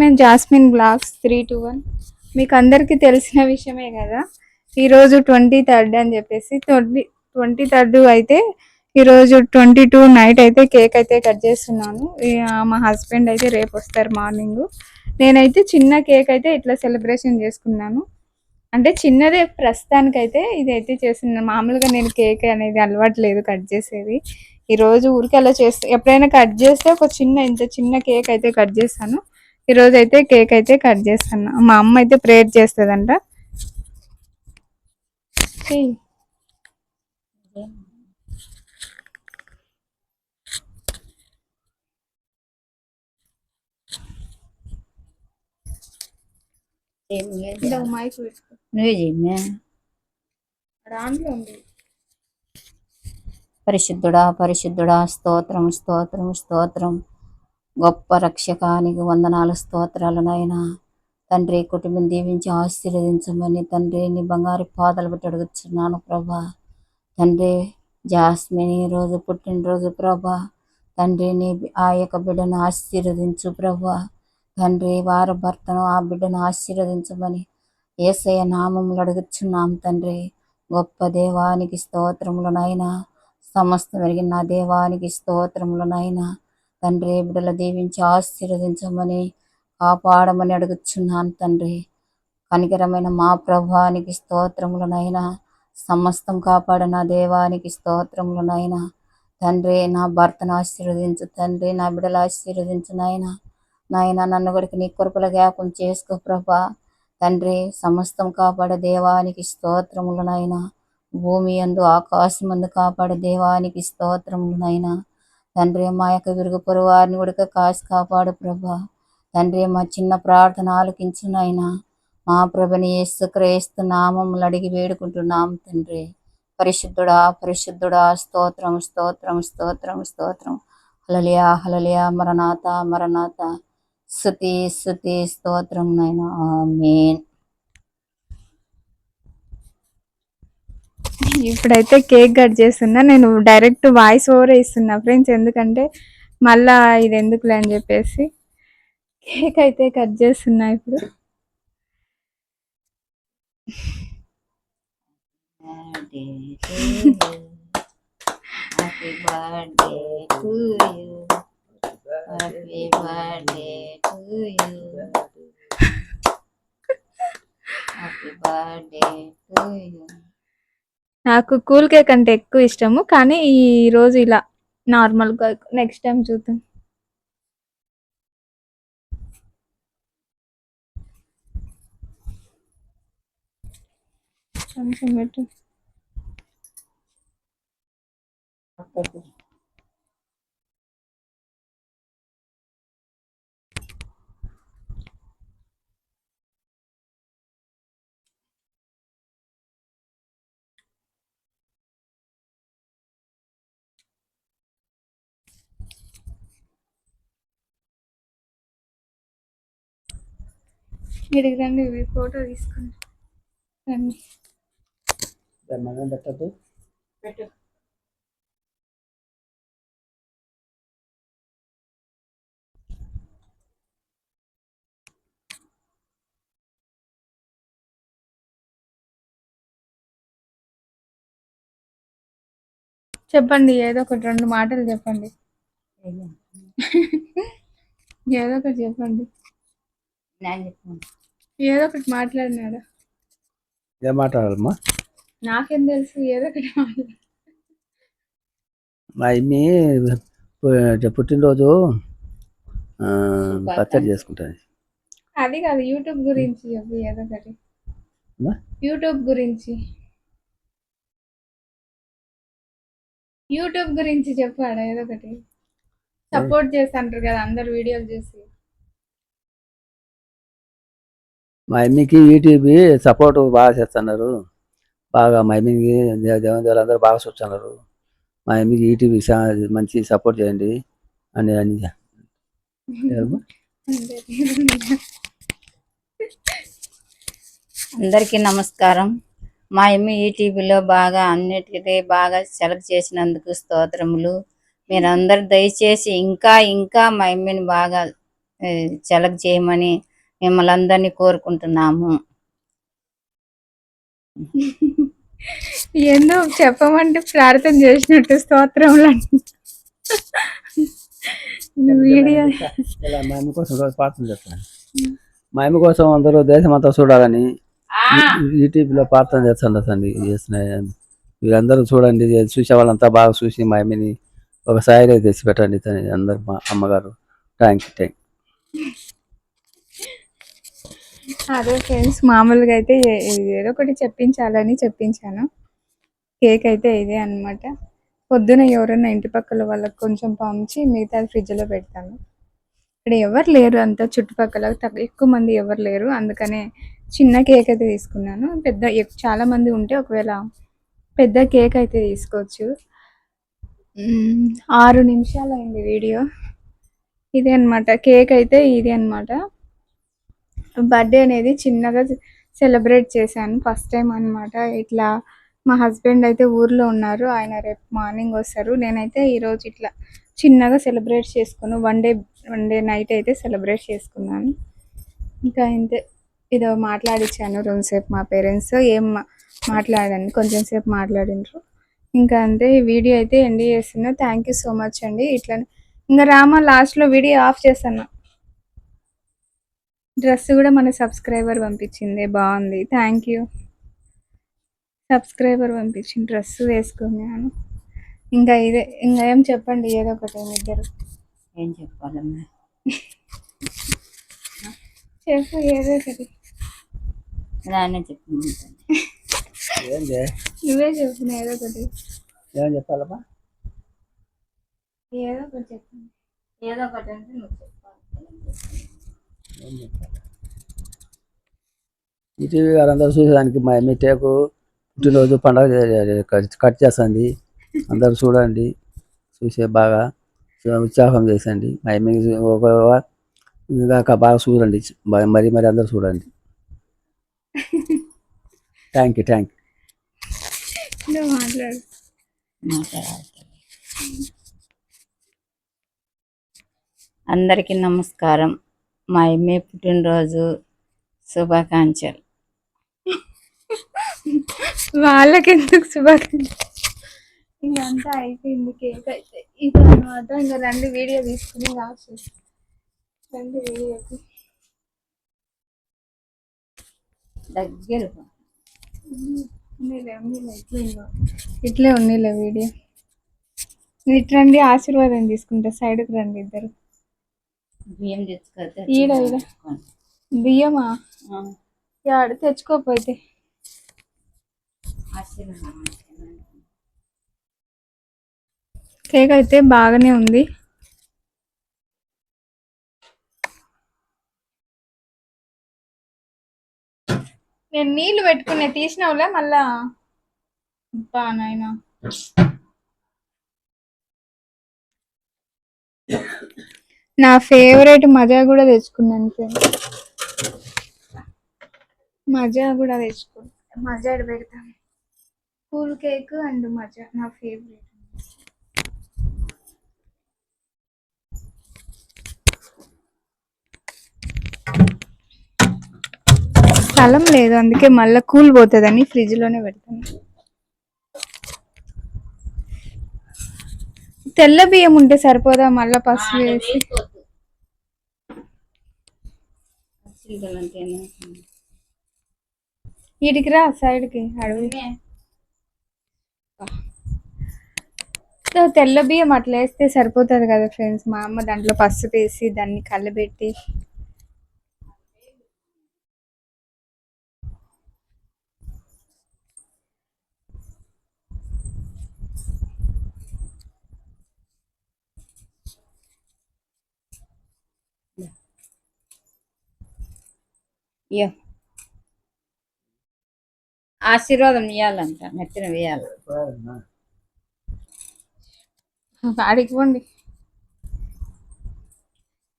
మేము jasmine blogs 321 మీకు అందరికీ తెలిసిన విషయమే కదా. ఈరోజు 23rd అని చెప్పేసి 23rd అయితే ఈరోజు 22 నైట్ అయితే కేక్ అయితే కట్ చేస్తున్నాను. మా హస్బెండ్ అయితే రేపు వస్తారు మార్నింగ్. నేనైతే చిన్న కేక్ అయితే ఇట్లా సెలబ్రేషన్ చేసుకున్నాను. అంటే చిన్నదే ప్రస్తుతానికైతే ఇదైతే చేస్తున్నాను. మామూలుగా నేను కేక్ అనేది అలవాటు లేదు కట్ చేసేది. ఈరోజు ఊరికి అలా చేస్తే ఎప్పుడైనా కట్ చేస్తే ఒక ఇంత చిన్న కేక్ అయితే కట్ చేస్తాను. ఈరోజు అయితే కేక్ అయితే కట్ చేస్తాను. మా అమ్మ అయితే ప్రేయర్ చేస్తుందంట. పరిశుద్ధుడా పరిశుద్ధుడా స్తోత్రం స్తోత్రం స్తోత్రం. గొప్ప రక్షకానికి వందనాలు స్తోత్రాలు నాయనా. తండ్రి కుటుంబం దీవించి ఆశీర్వదించమని తండ్రి నీ బంగారు పాదాలు పెట్టి అడుగుతున్నాను ప్రభా. తండ్రి జాస్మిన్ ఈరోజు పుట్టినరోజు ప్రభా. తండ్రి నీ ఆ యొక్క బిడ్డను ఆశీర్వదించు ప్రభా. తండ్రి వారి భర్తను ఆ బిడ్డను ఆశీర్వదించమని యేసయ్య నామములు అడుగుచున్నాం తండ్రి. గొప్ప దేవానికి స్తోత్రములు నాయనా. సమస్తం ఎరిగిన నా దేవానికి స్తోత్రములు నాయనా. తండ్రి బిడ్డల దీవించి ఆశీర్వదించమని కాపాడమని అడుగుచున్నాను తండ్రి. కనికరమైన మా ప్రభువానికి స్తోత్రములనైనా. సమస్తం కాపాడ నా దేవానికి స్తోత్రములనైనా. తండ్రి నా భర్తను ఆశీర్వదించు తండ్రి. నా బిడ్డలు ఆశీర్వదించు నాయన. నాయన నన్ను కూడా నీ కృపల జ్ఞాపకం చేసుకో ప్రభా. తండ్రి సమస్తం కాపాడ దేవానికి స్తోత్రములనైనా. భూమి యందు ఆకాశమందు కాపాడ దేవానికి స్తోత్రములనైనా. తండ్రి మా యొక్క విరుగు పొరుగు వారిని కూడా కాసి కాపాడు ప్రభా. తండ్రి మా చిన్న ప్రార్థన ఆలకించునైనా. మా ప్రభుని యేసుక్రీస్తు నామములు అడిగి వేడుకుంటున్నాం తండ్రి. పరిశుద్ధుడా పరిశుద్ధుడా స్తోత్రం స్తోత్రం స్తోత్రం స్తోత్రం. హల్లెలూయా హల్లెలూయా మరణాత మరణాత. స్తుతి స్తుతి స్తోత్రం నైనా. ఆమేన్. ఇప్పుడైతే కేక్ కట్ చేస్తున్నా. నేను డైరెక్ట్ వాయిస్ ఓవర్ ఇస్తున్నా ఫ్రెండ్స్, ఎందుకంటే మళ్ళా ఇది ఎందుకులే అని చెప్పేసి కేక్ అయితే కట్ చేస్తున్నా ఇప్పుడు. Happy birthday to you. Happy birthday to you. Happy birthday to you. నాకు కూల్ కేక్ అంటే ఎక్కువ ఇష్టము, కానీ ఈ రోజు ఇలా నార్మల్గా. నెక్స్ట్ టైం చూద్దాం. కొంచెం పెట్టు. ఇడికి రండి, ఫోటో తీసుకుని రండి. పెట్టద్దు. పెట్టు. చెప్పండి, ఏదో ఒకటి 2 మాటలు చెప్పండి. ఏదో ఒకటి చెప్పండి. ఏదో ఒకటి మాట్లాడినాడు. ఏం మాట్లాడాలమ్మా? నాకేం తెలుసు, ఏదో ఒకటి మాట్లాడు. మా అమ్మి పుట్టినరోజు పచ్చడి చేసుకుంటాను. అది కాదు, యూట్యూబ్ గురించి చెప్పు ఏదో ఒకటి. యూట్యూబ్ గురించి చెప్పాడా ఏదో ఒకటి. సపోర్ట్ చేస్తుంటారు కదా అందరు వీడియోలు చూసి. మా అమ్మకి యూట్యూబ్ సపోర్ట్ బాగా చేస్తున్నారు. బాగా మా అమ్మకి దేవుని అందరూ బాగా చూస్తున్నారు. మా అమ్మకి యూట్యూబ్ మంచి సపోర్ట్ చేయండి అని అందరికీ నమస్కారం. మా అమ్మ ఈటీవీలో బాగా అన్నిటికీ బాగా సెలెక్ట్ చేసినందుకు స్తోత్రములు. మీరందరూ దయచేసి ఇంకా ఇంకా మా అమ్మని బాగా సెలెక్ట్ చేయమని మిమ్మల్ని అందరినీ కోరుకుంటున్నాము. ఏందో చెప్పమంటే ప్రార్థన చేసినట్టు స్తోత్రంలో వీడియో ఇలా మా అమ్మ కోసం రోజు ప్రార్థన చేస్తాను. మా అమ్మ కోసం అందరూ దేశమంతా చూడాలని యూట్యూబ్లో ప్రార్థన చేస్తుండీ చేస్తున్నాయి. మీరందరూ చూడండి, చూసే వాళ్ళంతా బాగా చూసి మా అమ్మని ఒక సాయిలో తెచ్చి పెట్టండి అందరు. మా అమ్మగారు థ్యాంక్ యూ. అదే ఫ్రెండ్స్, మామూలుగా అయితే ఏదో ఒకటి చెప్పించాలని చెప్పించాను. కేక్ అయితే ఇదే అన్నమాట. పొద్దున ఎవరైనా ఇంటి పక్కల వాళ్ళకి కొంచెం పంచి మిగతా ఫ్రిడ్జ్లో పెడతాను. ఇక్కడ ఎవరు లేరు, అంతా చుట్టుపక్కల ఎక్కువ మంది ఎవరు లేరు, అందుకనే చిన్న కేక్ అయితే తీసుకున్నాను. చాలా మంది ఉంటే ఒకవేళ పెద్ద కేక్ అయితే తీసుకోవచ్చు. 6 నిమిషాలు అయింది వీడియో. ఇదే అనమాట కేక్ అయితే, ఇది అనమాట. బర్త్డే అనేది చిన్నగా సెలబ్రేట్ చేశాను, ఫస్ట్ టైం అనమాట. ఇట్లా మా హస్బెండ్ అయితే ఊర్లో ఉన్నారు, ఆయన రేపు మార్నింగ్ వస్తారు. నేనైతే ఈరోజు ఇట్లా చిన్నగా సెలబ్రేట్ చేసుకున్నాను. వన్ డే నైట్ అయితే సెలబ్రేట్ చేసుకున్నాను. ఇంకా ఇంతే, ఇదో మాట్లాడించాను రెండుసేపు. మా పేరెంట్స్ ఏం మాట్లాడండి, కొంచెం సేపు మాట్లాడినారు. ఇంకా అంతే, ఈ వీడియో అయితే ఎండ్ చేస్తున్నా. థ్యాంక్ యూ సో మచ్ అండి. ఇట్లా ఇంకా రామా లాస్ట్లో వీడియో ఆఫ్ చేస్తాను. డ్రెస్ కూడా మన సబ్స్క్రైబర్ పంపించింది, బాగుంది, థ్యాంక్ యూ. సబ్స్క్రైబర్ పంపించిన డ్రెస్ వేసుకున్నాను. ఇంకా ఇదే, ఇంకా ఏం చెప్పండి, ఏదో ఒకటి ఇద్దరు. ఏం చెప్పాలమ్మా? చెప్పు ఏదో ఒకటి. నానే చెప్పు, నువ్వే చెప్పు ఏదో ఒకటి. ఏం చెప్పాలమ్మా? ఏదో ఒకటి చెప్పండి. ఏదో ఒకటి అంటే నువ్వు చెప్పాలి. ఈటీవీ గారందరూ చూసేదానికి మా అమ్మ టేకు పుట్టినరోజు పండగ కట్ చేస్తుంది. అందరూ చూడండి, చూసే బాగా ఉత్సాహం చేసండి. మా అమ్మకి ఇంకా బాగా చూడండి, మరి అందరూ చూడండి. Thank you. నువ్వు మాట్లాడు. అందరికీ నమస్కారం. మా అమ్మే పుట్టినరోజు శుభాకాంక్షలు. వాళ్ళకి ఎందుకు శుభాకాంక్షలు? ఇంకంతా అయిపోయింది, కేక్ అయితే ఇది అనమాట. ఇంకా రండి వీడియో తీసుకుని రండి వీడియోకి దగ్గర ఇట్లే ఉన్నీలే వీడియో. ఇట్రండి, ఆశీర్వాదం తీసుకుంటా. సైడ్కి రండి ఇద్దరు. బియ్యం తెచ్చుకోతే ఈడ బియ్యమా? యాడ తెచ్చుకోపోతే. కేక్ అయితే బాగానే ఉంది. నేను నీళ్లు పెట్టుకునే తీసినావులే మళ్ళా. నాయనా, నా ఫేవరెట్ మజా కూడా తెచ్చుకున్నాను ఫ్రెండ్స్. మజా కూడా తెచ్చుకున్నాను. మజా పెడతాను. కూల్ కేక్ అండ్ మజా నా ఫేవరెట్. స్థలం లేదు, అందుకే మళ్ళీ కూల్ పోతుందని ఫ్రిడ్జ్లోనే పెడతాను. తెల్ల బియ్యం ఉంటే సరిపోదా? మళ్ళీ పసుపు వేసి. వీటికి రా, సైడ్కి అడవి. తెల్ల బియ్యం అట్లా వేస్తే సరిపోతుంది కదా ఫ్రెండ్స్. మా అమ్మ దాంట్లో పసుపు వేసి దాన్ని కళ్ళబెట్టి. ఆశీర్వాదం ఇవ్వాలంట, నెత్తిన వేయాలి. ఆడికి పోండి,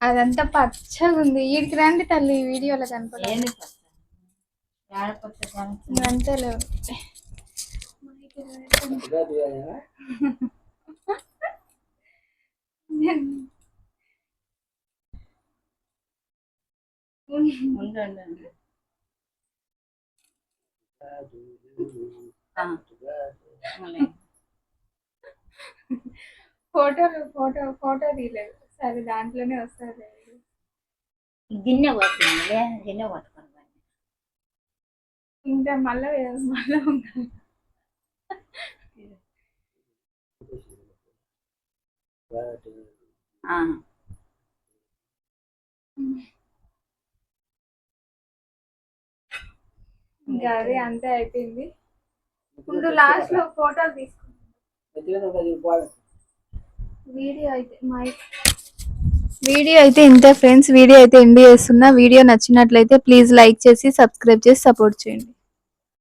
అదంతా పచ్చగా ఉంది. వీడికి రండి తల్లి, వీడియోలో కనపడలేదు. అంతేలే. ఉండండి. ఆ, మళ్ళీ. ఫోటో తీయలేదు సరే దాంట్లోనే వస్తుంది గిన్నె పట్టుకుందిలే, గిన్నె పట్టుకోండి. ఇంకా మళ్ళీ ఆ, ఇంకా అదే అంతే అయిపోయింది ఇప్పుడు లాస్ట్ లో ఫోటోలు తీసుకుంటాం వీడియో అయితే ఇంతే ఫ్రెండ్స్ వీడియో అయితే ఎండ్ చేస్తున్నా వీడియో నచ్చినట్లయితే ప్లీజ్ లైక్ చేసి సబ్స్క్రైబ్ చేసి సపోర్ట్ చేయండి